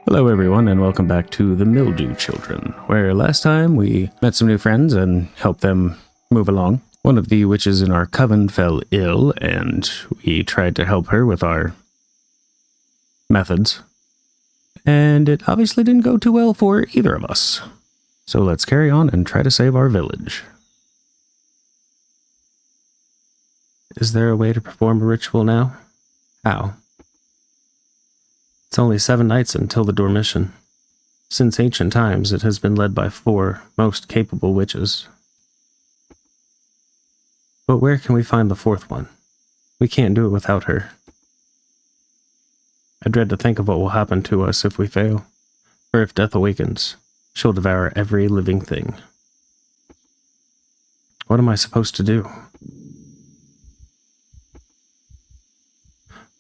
Hello everyone and welcome back to the Mildew Children, where last time we met some new friends and helped them move along. One of the witches in our coven fell ill and we tried to help her with our methods. And it obviously didn't go too well for either of us. So let's carry on and try to save our village. Is there a way to perform a ritual now? How? It's only 7 nights until the Dormition. Since ancient times, it has been led by 4 most capable witches. But where can we find the 4th one? We can't do it without her. I dread to think of what will happen to us if we fail. For if death awakens, she'll devour every living thing. What am I supposed to do?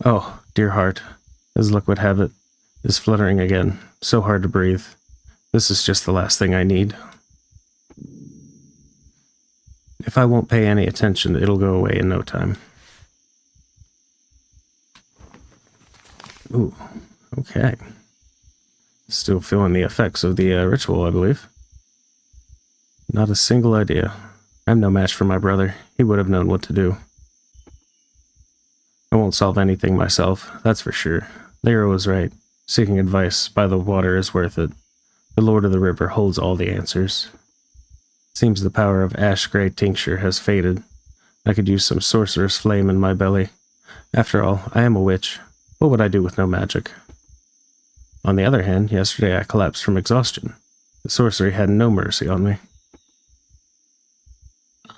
Oh, dear heart. As luck would have it, is fluttering again. So hard to breathe. This is just the last thing I need. If I won't pay any attention, it'll go away in no time. Ooh, okay. Still feeling the effects of the ritual, I believe. Not a single idea. I'm no match for my brother. He would have known what to do. I won't solve anything myself, that's for sure. Lyra was right. Seeking advice by the water is worth it. The Lord of the River holds all the answers. Seems the power of ash gray tincture has faded. I could use some sorcerer's flame in my belly. After all, I am a witch. What would I do with no magic? On the other hand, yesterday I collapsed from exhaustion. The sorcery had no mercy on me.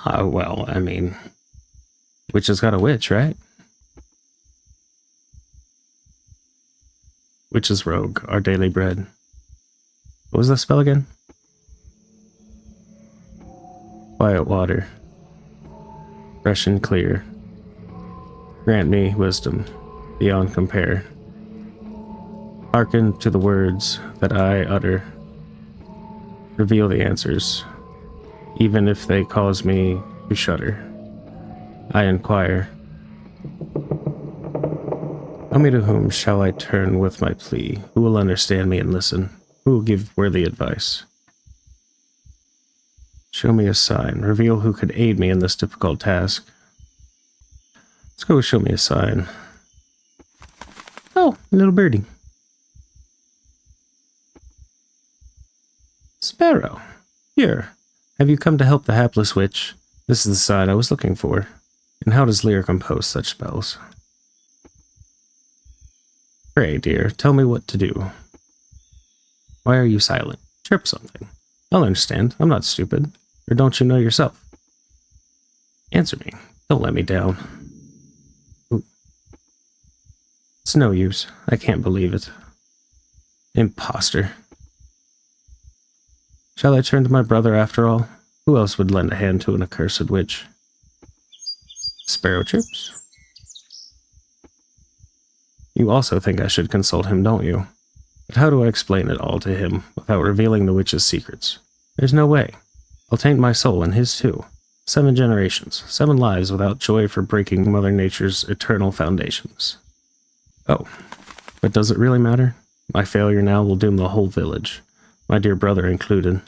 Well, I mean, witch has got a witch, right? Witch's rogue, our daily bread. What was that spell again? Quiet water. Fresh and clear. Grant me wisdom, beyond compare. Hearken to the words that I utter. Reveal the answers, even if they cause me to shudder. I inquire. Tell me to whom shall I turn with my plea? Who will understand me and listen? Who will give worthy advice? Show me a sign. Reveal who could aid me in this difficult task. Let's go show me a sign. Oh, a little birdie. Sparrow. Here. Have you come to help the hapless witch? This is the sign I was looking for. And how does Lyra compose such spells? Pray, dear, tell me what to do. Why are you silent? Chirp something. I'll understand. I'm not stupid. Or don't you know yourself? Answer me. Don't let me down. Ooh. It's no use. I can't believe it. Imposter. Shall I turn to my brother after all? Who else would lend a hand to an accursed witch? Sparrow chirps. You also think I should consult him, don't you? But how do I explain it all to him without revealing the witch's secrets? There's no way. I'll taint my soul and his too. 7 generations, 7 lives without joy for breaking Mother Nature's eternal foundations. Oh, but does it really matter? My failure now will doom the whole village, my dear brother included.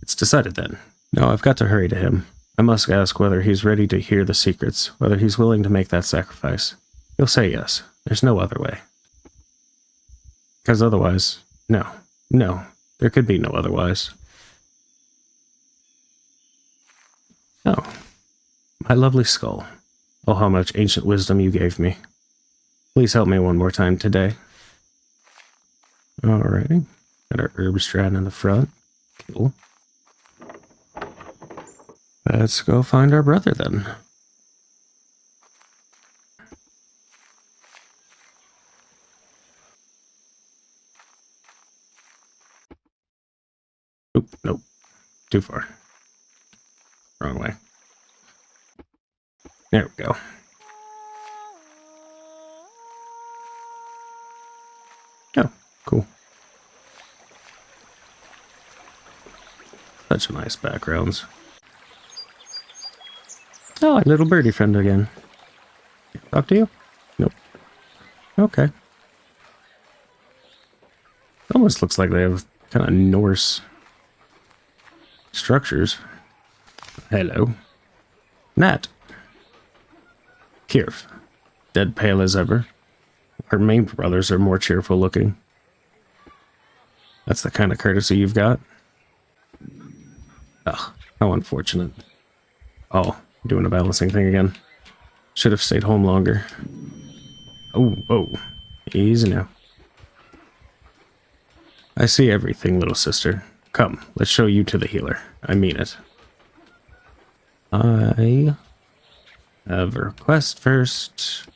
It's decided then. No, I've got to hurry to him. I must ask whether he's ready to hear the secrets, whether he's willing to make that sacrifice. He'll say yes. There's no other way. Because otherwise, no, there could be no otherwise. Oh, my lovely skull. Oh, how much ancient wisdom you gave me. Please help me one more time today. Alrighty. Got our herb strand in the front. Cool. Let's go find our brother then. Oop, nope. Too far. Wrong way. There we go. Oh, cool. Such a nice backgrounds. Oh, a little birdie friend again. Talk to you? Nope. Okay. Almost looks like they have kind of Norse structures. Hello. Nat. Kyrphel. Dead pale as ever. Our main brothers are more cheerful looking. That's the kind of courtesy you've got? Ugh, how unfortunate. Oh, doing a balancing thing again. Should have stayed home longer. Oh, whoa. Easy now. I see everything, little sister. Come, let's show you to the healer. I mean it. I have a request first.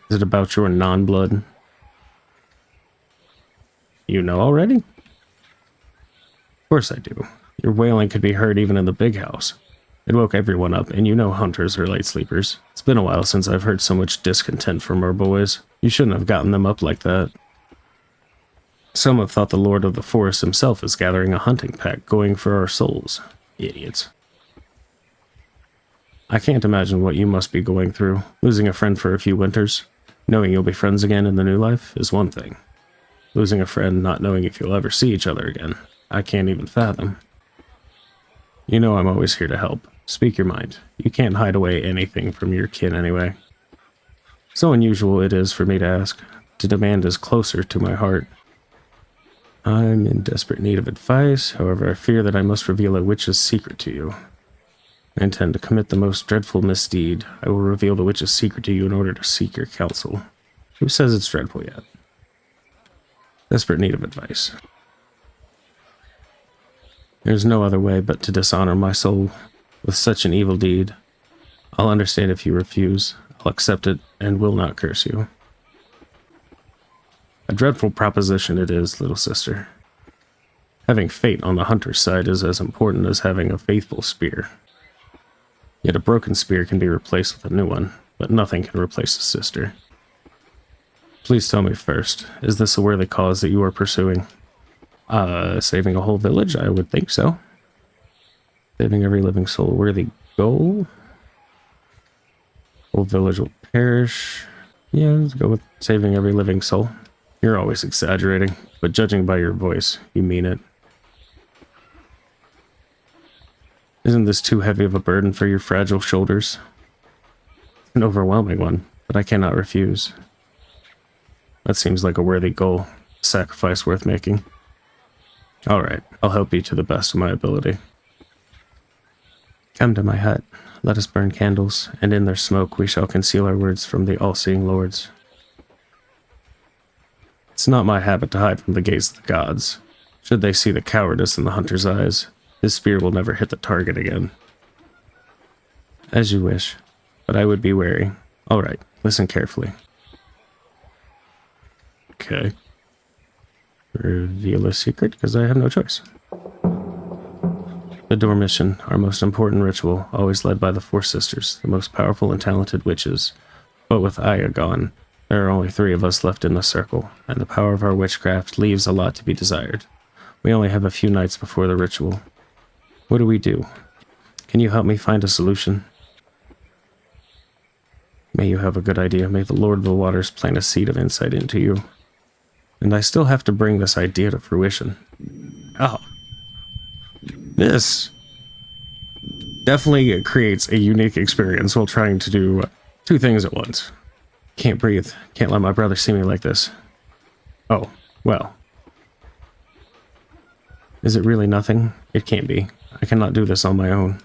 Is it about your non-blood? You know already? Of course I do. Your wailing could be heard even in the big house. It woke everyone up, and you know hunters are light sleepers. It's been a while since I've heard so much discontent from our boys. You shouldn't have gotten them up like that. Some have thought the Lord of the Forest himself is gathering a hunting pack, going for our souls. Idiots. I can't imagine what you must be going through. Losing a friend for a few winters, knowing you'll be friends again in the new life, is one thing. Losing a friend, not knowing if you'll ever see each other again, I can't even fathom. You know I'm always here to help. Speak your mind. You can't hide away anything from your kin anyway. So unusual it is for me to ask. To demand is closer to my heart. I'm in desperate need of advice, however I fear that I must reveal a witch's secret to you. I intend to commit the most dreadful misdeed. I will reveal the witch's secret to you in order to seek your counsel. Who says it's dreadful yet? Desperate need of advice. There's no other way but to dishonor my soul with such an evil deed. I'll understand if you refuse. I'll accept it and will not curse you. A dreadful proposition it is, little sister. Having fate on the hunter's side is as important as having a faithful spear. Yet a broken spear can be replaced with a new one, but nothing can replace a sister. Please tell me first, is this a worthy cause that you are pursuing? Saving a whole village? I would think so. Saving every living soul, a worthy goal? Whole village will perish. Yeah, let's go with saving every living soul. You're always exaggerating, but judging by your voice, you mean it. Isn't this too heavy of a burden for your fragile shoulders? It's an overwhelming one, but I cannot refuse. That seems like a worthy goal, a sacrifice worth making. Alright, I'll help you to the best of my ability. Come to my hut, let us burn candles, and in their smoke we shall conceal our words from the all-seeing lords. It's not my habit to hide from the gaze of the gods. Should they see the cowardice in the hunter's eyes, his spear will never hit the target again. As you wish, but I would be wary. Alright, listen carefully. Okay. Reveal a secret, because I have no choice. The Dormition, our most important ritual, always led by the Four Sisters, the most powerful and talented witches. But with Aya gone, there are only 3 of us left in the circle, and the power of our witchcraft leaves a lot to be desired. We only have a few nights before the ritual. What do we do? Can you help me find a solution? May you have a good idea. May the Lord of the Waters plant a seed of insight into you. And I still have to bring this idea to fruition. Oh. This definitely creates a unique experience while trying to do 2 things at once. Can't breathe. Can't let my brother see me like this. Oh, well. Is it really nothing? It can't be. I cannot do this on my own.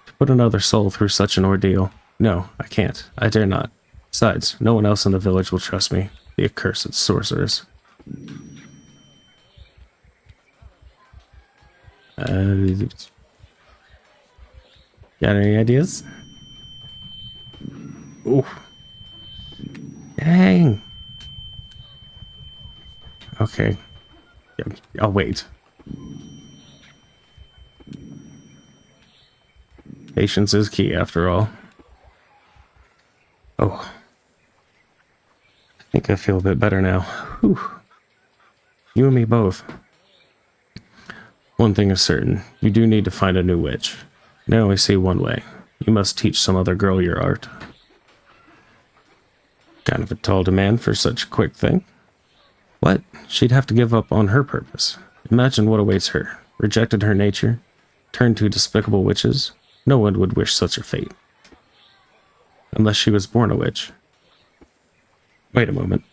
To put another soul through such an ordeal. No, I can't. I dare not. Besides, no one else in the village will trust me. The accursed sorceress. Got any ideas? Ooh. Dang. Okay. Yeah, I'll wait. Patience is key, after all. Oh. I think I feel a bit better now. Whew. You and me both. One thing is certain. You do need to find a new witch. I only see one way. You must teach some other girl your art. Kind of a tall demand for such a quick thing. What? She'd have to give up on her purpose. Imagine what awaits her. Rejected her nature, turned to despicable witches. No one would wish such a fate. Unless she was born a witch. Wait a moment.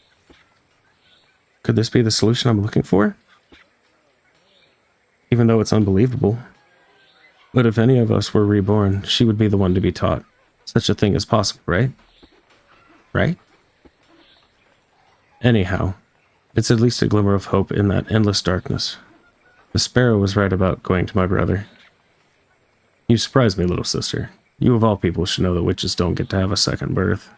Could this be the solution I'm looking for? Even though it's unbelievable. But if any of us were reborn, she would be the one to be taught. Such a thing is possible, right? Right? Anyhow, it's at least a glimmer of hope in that endless darkness. The sparrow was right about going to my brother. You surprised me, little sister. You of all people should know that witches don't get to have a second birth.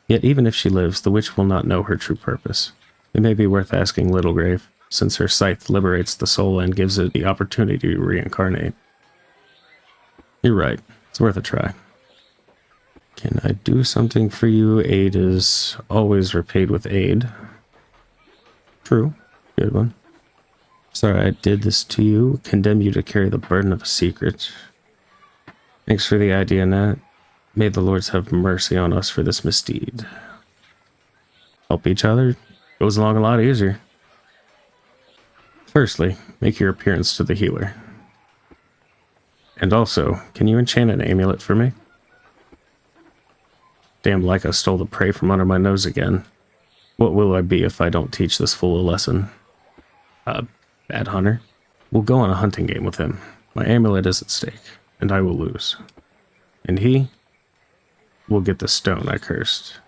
Yet even if she lives, the witch will not know her true purpose. It may be worth asking Littlegrave, since her scythe liberates the soul and gives it the opportunity to reincarnate. You're right. It's worth a try. Can I do something for you? Aid is always repaid with aid. True. Good one. Sorry I did this to you. Condemn you to carry the burden of a secret. Thanks for the idea, Nat. May the Lords have mercy on us for this misdeed. Help each other goes along a lot easier. Firstly, make your appearance to the healer. And also, can you enchant an amulet for me? Damn like I stole the prey from under my nose again. What will I be if I don't teach this fool a lesson? Bad hunter. We'll go on a hunting game with him. My amulet is at stake, and I will lose. And he will get the stone I cursed.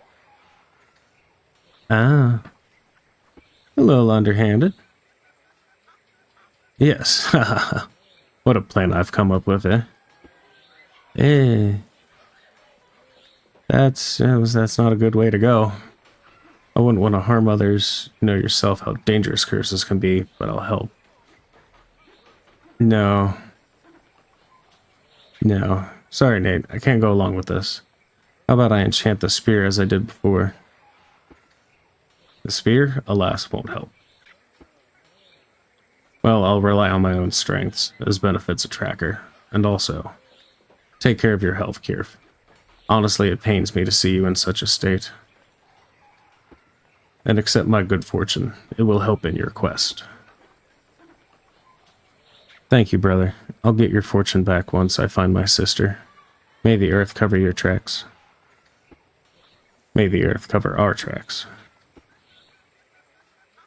Ah. A little underhanded. Yes, haha. What a plan I've come up with, eh? That's not a good way to go. I wouldn't want to harm others. You know yourself how dangerous curses can be, but I'll help. No. Sorry, Nate. I can't go along with this. How about I enchant the spear as I did before? The spear, alas, won't help. Well, I'll rely on my own strengths, as benefits a tracker. And also, take care of your health, Kyrphel. Honestly, it pains me to see you in such a state. And accept my good fortune. It will help in your quest. Thank you, brother. I'll get your fortune back once I find my sister. May the earth cover your tracks. May the earth cover our tracks.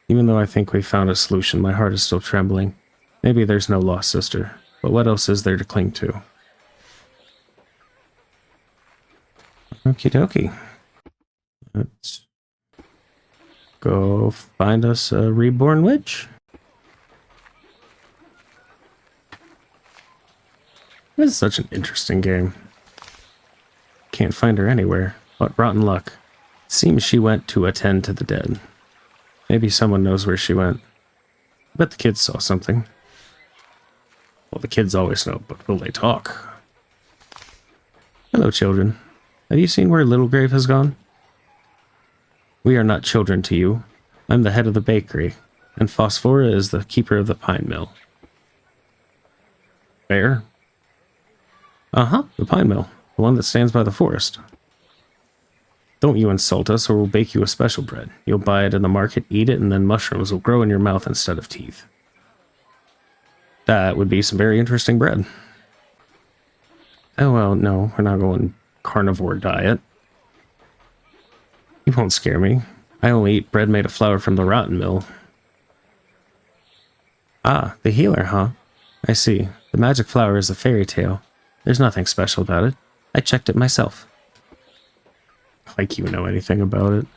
Even though I think we found a solution, my heart is still trembling. Maybe there's no lost sister, but what else is there to cling to? Okie dokie. Let's go find us a reborn witch. This is such an interesting game. Can't find her anywhere. What rotten luck. It seems she went to attend to the dead. Maybe someone knows where she went. I bet the kids saw something. Well, the kids always know, but will they talk? Hello, children. Have you seen where Littlegrave has gone? We are not children to you. I'm the head of the bakery, and Phosphora is the keeper of the pine mill. Where? Uh-huh, the pine mill. The one that stands by the forest. Don't you insult us, or we'll bake you a special bread. You'll buy it in the market, eat it, and then mushrooms will grow in your mouth instead of teeth. That would be some very interesting bread. Oh, well, no, we're not going carnivore diet. You won't scare me. I only eat bread made of flour from the rotten mill. Ah, the healer, huh? I see. The magic flower is a fairy tale. There's nothing special about it. I checked it myself. Like you know anything about it.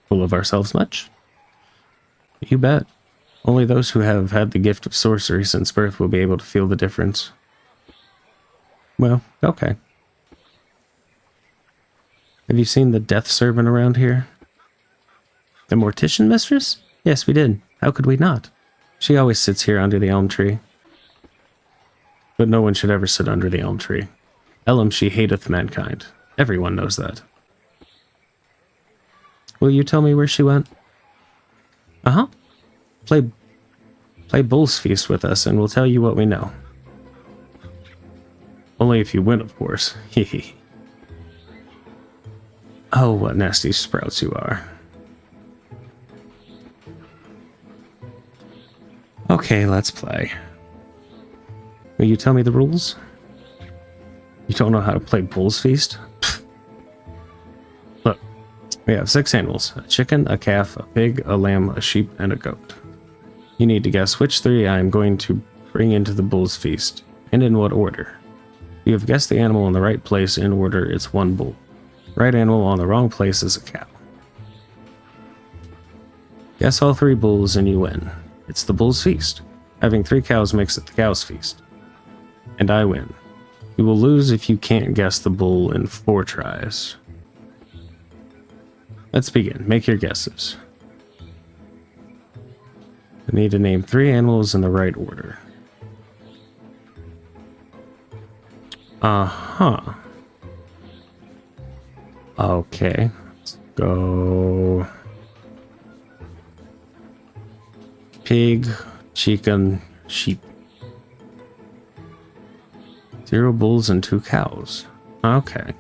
Full of ourselves much? You bet. Only those who have had the gift of sorcery since birth will be able to feel the difference. Well, okay. Have you seen the death servant around here? The mortician mistress? Yes, we did. How could we not? She always sits here under the elm tree. But no one should ever sit under the elm tree. Ellum, she hateth mankind. Everyone knows that. Will you tell me where she went? Uh-huh. Play Bull's Feast with us, and we'll tell you what we know. Only if you win, of course. Hehe. Oh, what nasty sprouts you are. Okay, let's play. Will you tell me the rules? You don't know how to play Bull's Feast? Look, we have 6 animals. A chicken, a calf, a pig, a lamb, a sheep, and a goat. You need to guess which 3 I am going to bring into the Bull's Feast, and in what order. If you have guessed the animal in the right place in order, it's 1 bull. Right animal on the wrong place is a cow. Guess all 3 bulls and you win. It's the Bull's Feast. Having 3 cows makes it the Cow's Feast. And I win. You will lose if you can't guess the bull in 4 tries. Let's begin. Make your guesses. I need to name 3 animals in the right order. Uh-huh. Okay. Let's go. Pig, chicken, sheep. 0 bulls and 2 cows. Okay.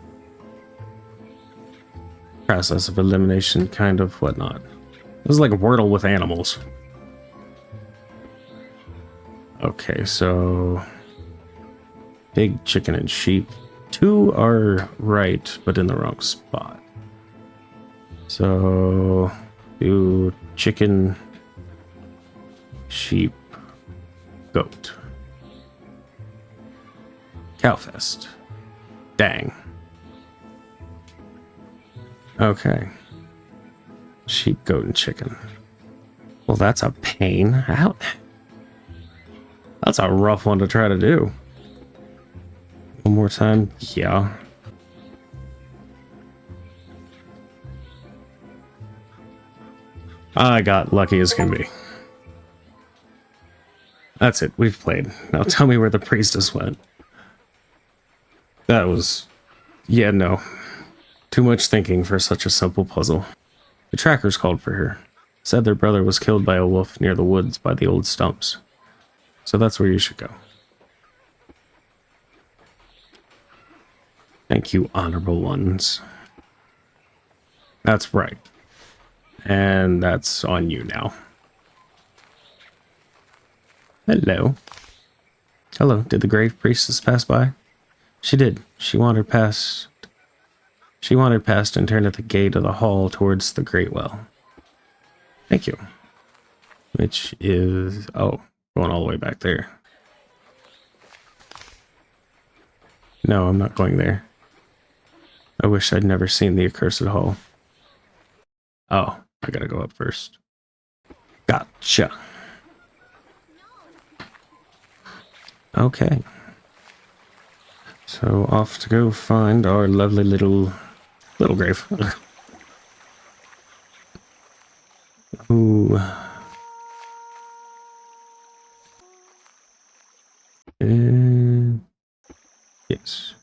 Process of elimination, kind of whatnot. This is like a Wordle with animals. Okay, so pig, chicken, and sheep. 2 are right, but in the wrong spot. So do chicken, sheep, goat. Cowfest. Dang. Okay. Sheep, goat, and chicken. Well, that's a pain. How? That's a rough one to try to do. One more time. Yeah. I got lucky as can be. That's it. We've played. Now tell me where the priestess went. That was... yeah, no. Too much thinking for such a simple puzzle. The trackers called for her. Said their brother was killed by a wolf near the woods by the old stumps. So that's where you should go. Thank you, honorable ones. That's right. And that's on you now. Hello. Hello, did the grave priestess pass by? She did. She wandered past and turned at the gate of the hall towards the great well. Thank you. Which is... oh, going all the way back there. No, I'm not going there. I wish I'd never seen the accursed hall. Oh, I gotta go up first. Gotcha. Okay. So off to go find our lovely little grave. Ooh. Yes.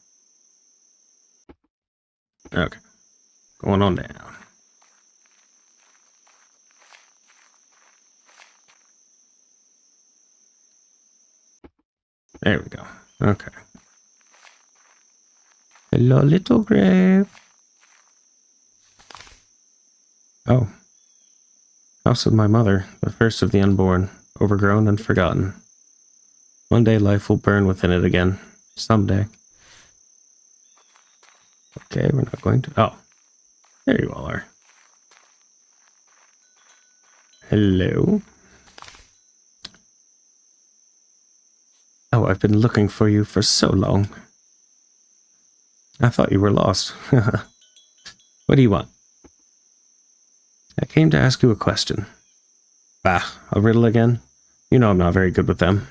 Okay. Going on down. There we go. Okay. Hello, little grave. Oh. House of my mother, the first of the unborn, overgrown and forgotten. One day life will burn within it again. Someday. Okay, we're not going to... oh. There you all are. Hello. Oh, I've been looking for you for so long. I thought you were lost. What do you want? I came to ask you a question. Bah, a riddle again? You know I'm not very good with them.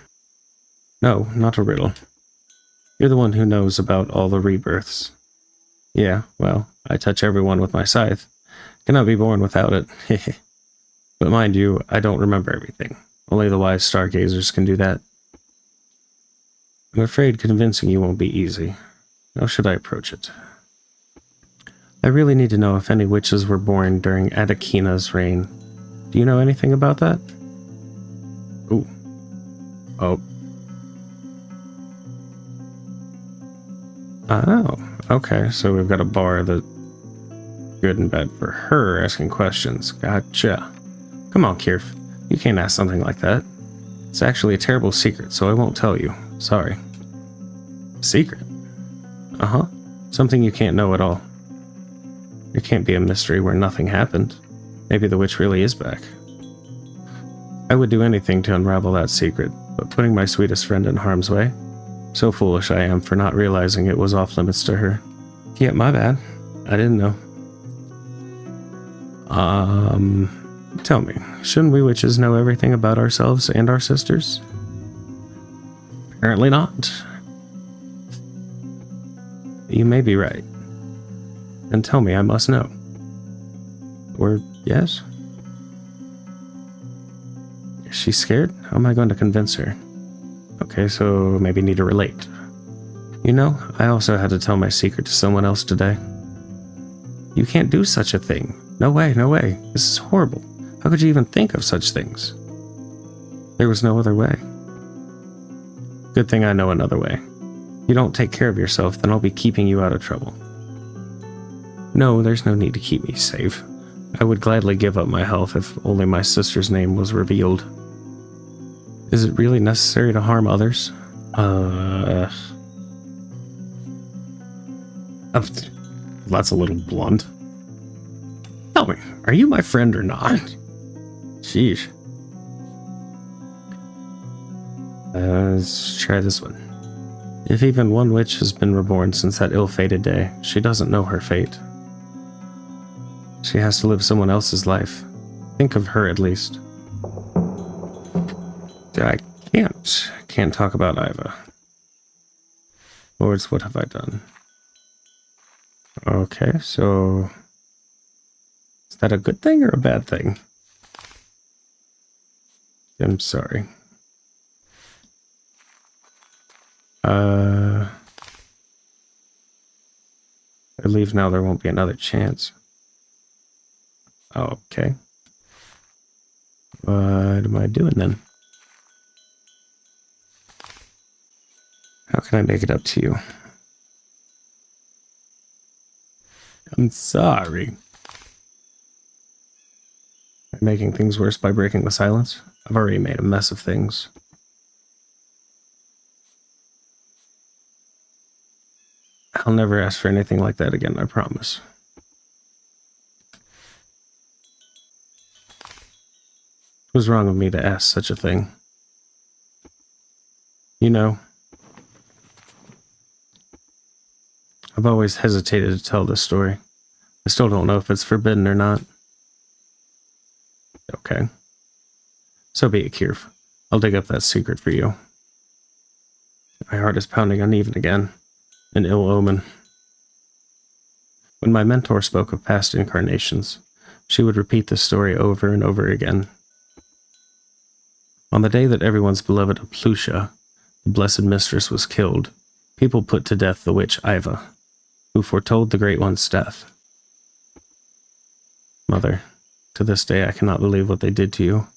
No, not a riddle. You're the one who knows about all the rebirths. Yeah, well, I touch everyone with my scythe. Cannot be born without it. But mind you, I don't remember everything. Only the wise stargazers can do that. I'm afraid convincing you won't be easy. How should I approach it? I really need to know if any witches were born during Adakina's reign. Do you know anything about that? Ooh. Oh. Oh, okay, so we've got a bar that Good and bad for her asking questions. Gotcha. Come on, Kyrphel. You can't ask something like that. It's actually a terrible secret, so I won't tell you. Sorry. Secret? Uh-huh. Something you can't know at all. It can't be a mystery where nothing happened. Maybe the witch really is back. I would do anything to unravel that secret, but putting my sweetest friend in harm's way? So foolish I am for not realizing it was off limits to her. Yeah, my bad. I didn't know. Tell me, shouldn't we witches know everything about ourselves and our sisters? Apparently not. You may be right. Then tell me I must know. Or yes? Is she scared? How am I going to convince her? Okay, so maybe need to relate. You know, I also had to tell my secret to someone else today. You can't do such a thing. No way, no way. This is horrible. How could you even think of such things? There was no other way. Good thing I know another way. You don't take care of yourself, then I'll be keeping you out of trouble. No, there's no need to keep me safe. I would gladly give up my health if only my sister's name was revealed. Is it really necessary to harm others? That's a little blunt. Tell me, are you my friend or not? Sheesh. Let's try this one. If even one witch has been reborn since that ill-fated day, she doesn't know her fate. She has to live someone else's life. Think of her at least. I can't talk about Iva. Lords, what have I done? Okay, so is that a good thing or a bad thing? I'm sorry. I leave now, there won't be another chance. Okay. What am I doing then? How can I make it up to you? I'm sorry. I'm making things worse by breaking the silence. I've already made a mess of things. I'll never ask for anything like that again, I promise. It was wrong of me to ask such a thing. You know, I've always hesitated to tell this story. I still don't know if it's forbidden or not. Okay. So be it, Kyrphel. I'll dig up that secret for you. My heart is pounding uneven again. An ill omen. When my mentor spoke of past incarnations, she would repeat this story over and over again. On the day that everyone's beloved Aplusha, the blessed mistress, was killed, people put to death the witch Iva, who foretold the Great One's death. Mother, to this day I cannot believe what they did to you.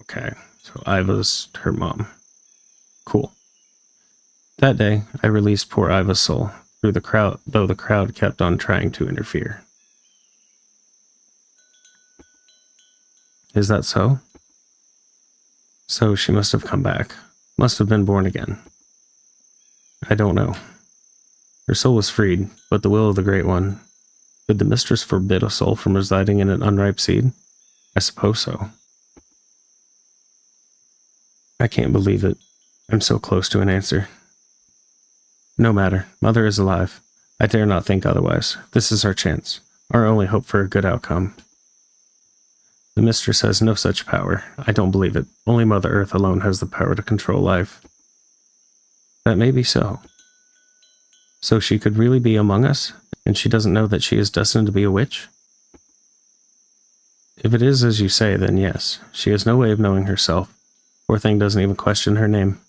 Okay, so Iva's her mom. Cool. That day, I released poor Iva's soul through the crowd, though the crowd kept on trying to interfere. Is that so? So she must have come back. Must have been born again. I don't know. Her soul was freed, but the will of the Great One. Could the mistress forbid a soul from residing in an unripe seed? I suppose so. I can't believe it. I'm so close to an answer. No matter. Mother is alive. I dare not think otherwise. This is our chance. Our only hope for a good outcome. The mistress has no such power. I don't believe it. Only Mother Earth alone has the power to control life. That may be so. So she could really be among us, and she doesn't know that she is destined to be a witch? If it is as you say, then yes. She has no way of knowing herself. Poor thing doesn't even question her name.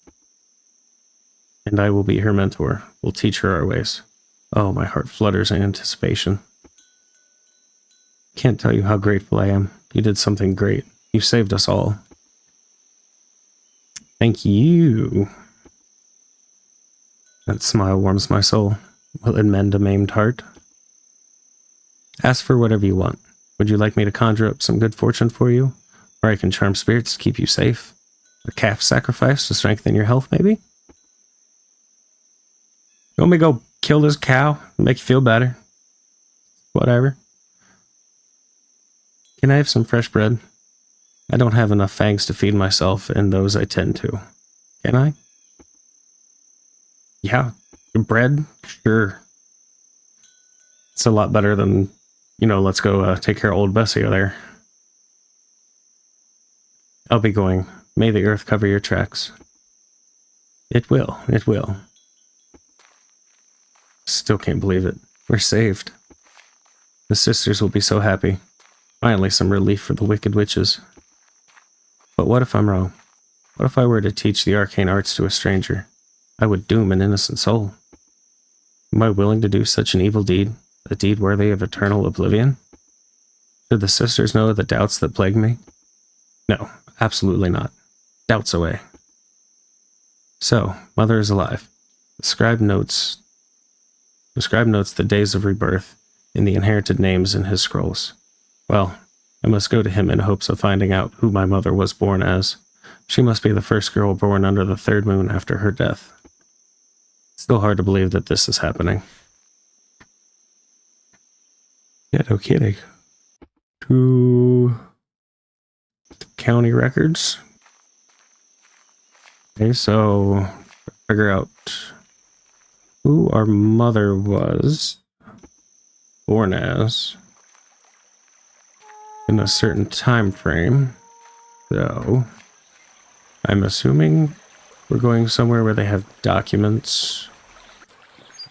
And I will be her mentor. Will teach her our ways. Oh, my heart flutters in anticipation. Can't tell you how grateful I am. You did something great. You saved us all. Thank you. That smile warms my soul. Will it mend a maimed heart? Ask for whatever you want. Would you like me to conjure up some good fortune for you? Or I can charm spirits to keep you safe? A calf sacrifice to strengthen your health, maybe? You want me to go kill this cow and make you feel better? Whatever. Can I have some fresh bread? I don't have enough fangs to feed myself, and those I tend to. Can I? Yeah. Bread? Sure. It's a lot better than, let's go take care of old Bessie there. I'll be going. May the earth cover your tracks. It will. It will. Still can't believe it. We're saved. The sisters will be so happy. Finally, some relief for the wicked witches. But what if I'm wrong? What if I were to teach the arcane arts to a stranger? I would doom an innocent soul. Am I willing to do such an evil deed? A deed worthy of eternal oblivion? Should the sisters know the doubts that plague me? No, absolutely not. Doubts away. So, Mother is alive. The scribe notes the days of rebirth in the inherited names in his scrolls. Well, I must go to him in hopes of finding out who my mother was born as. She must be the first girl born under the third moon after her death. Still hard to believe that this is happening. Yeah, no kidding. To the county records. Okay, so figure out who our mother was born as in a certain time frame. So I'm assuming we're going somewhere where they have documents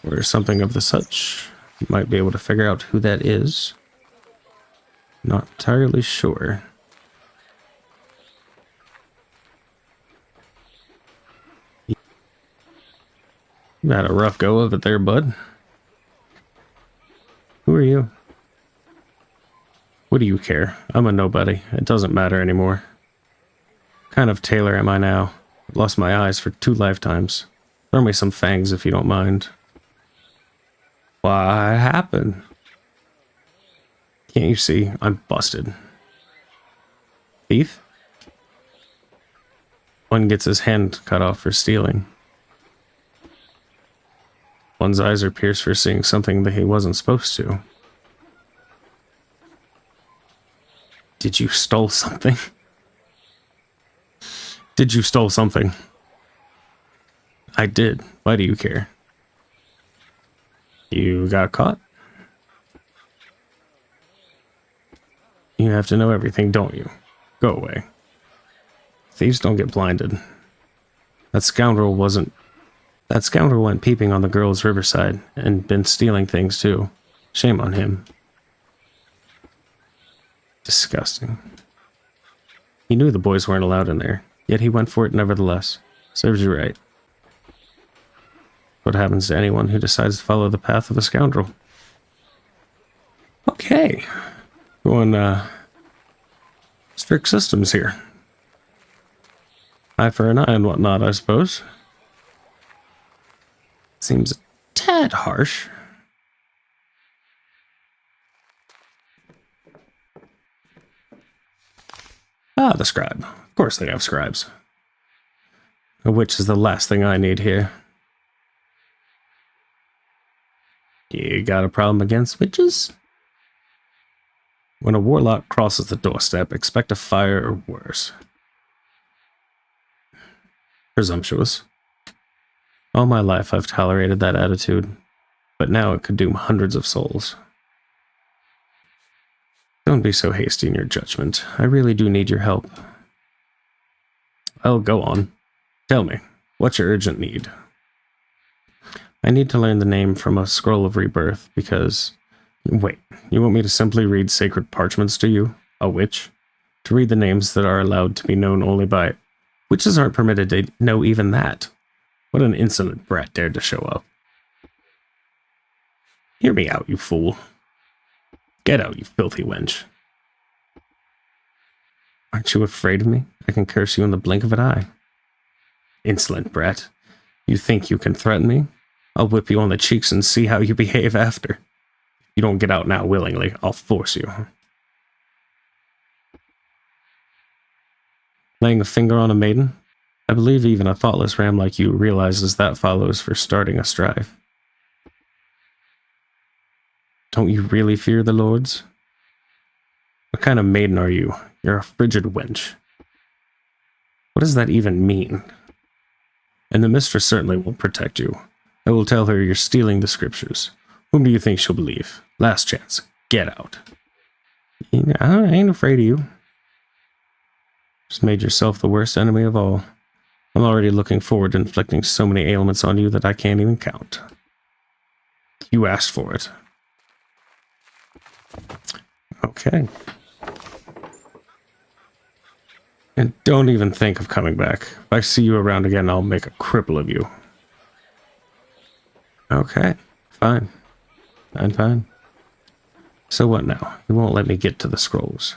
or something of the such. Might be able to figure out who that is. Not entirely sure. You had a rough go of it there, bud. Who are you? What do you care? I'm a nobody. It doesn't matter anymore. What kind of tailor am I now? I've lost my eyes for 2 lifetimes. Throw me some fangs if you don't mind. What happened? Can't you see? I'm busted. Thief? One gets his hand cut off for stealing. One's eyes are pierced for seeing something that he wasn't supposed to. Did you stole something? Did you stole something? I did. Why do you care? You got caught? You have to know everything, don't you? Go away. Thieves don't get blinded. That scoundrel went peeping on the girls' riverside and been stealing things too. Shame on him. Disgusting. He knew the boys weren't allowed in there, yet he went for it nevertheless. Serves you right. What happens to anyone who decides to follow the path of a scoundrel? Okay. Going, strict systems here. Eye for an eye and whatnot, I suppose. Seems a tad harsh. Ah, the scribe. Of course they have scribes. A witch is the last thing I need here. You got a problem against witches? When a warlock crosses the doorstep, expect a fire or worse. Presumptuous. All my life I've tolerated that attitude, but now it could doom hundreds of souls. Don't be so hasty in your judgment. I really do need your help. Well, go on. Tell me, what's your urgent need? I need to learn the name from a scroll of rebirth because... Wait, you want me to simply read sacred parchments to you? A witch? To read the names that are allowed to be known only by... Witches aren't permitted to know even that. What an insolent brat dared to show up. Hear me out, you fool. Get out, you filthy wench. Aren't you afraid of me? I can curse you in the blink of an eye. Insolent brat. You think you can threaten me? I'll whip you on the cheeks and see how you behave after. You don't get out now willingly. I'll force you. Laying a finger on a maiden? I believe even a thoughtless ram like you realizes that follows for starting a strife. Don't you really fear the lords? What kind of maiden are you? You're a frigid wench. What does that even mean? And the mistress certainly won't protect you. I will tell her you're stealing the scriptures. Whom do you think she'll believe? Last chance. Get out. I ain't afraid of you. Just made yourself the worst enemy of all. I'm already looking forward to inflicting so many ailments on you that I can't even count. You asked for it. Okay. And don't even think of coming back. If I see you around again, I'll make a cripple of you. Okay. Fine. Fine. So what now? You won't let me get to the scrolls.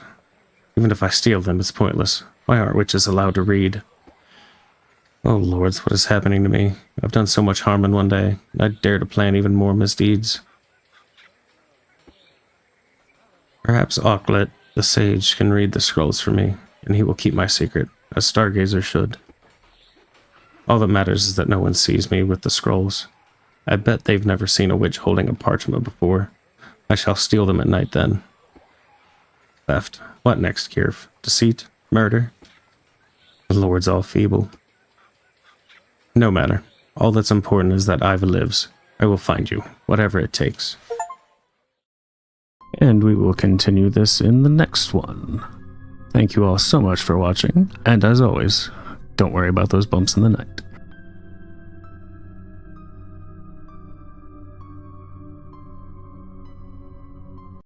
Even if I steal them, it's pointless. Why aren't witches allowed to read? Oh lords, what is happening to me? I've done so much harm in one day. I dare to plan even more misdeeds. Perhaps Auklet, the sage, can read the scrolls for me, and he will keep my secret, as Stargazer should. All that matters is that no one sees me with the scrolls. I bet they've never seen a witch holding a parchment before. I shall steal them at night then. Theft. What next, Kyrphel? Deceit? Murder? The lord's all feeble. No matter. All that's important is that Iva lives. I will find you, whatever it takes. And we will continue this in the next one. Thank you all so much for watching, and as always, don't worry about those bumps in the night.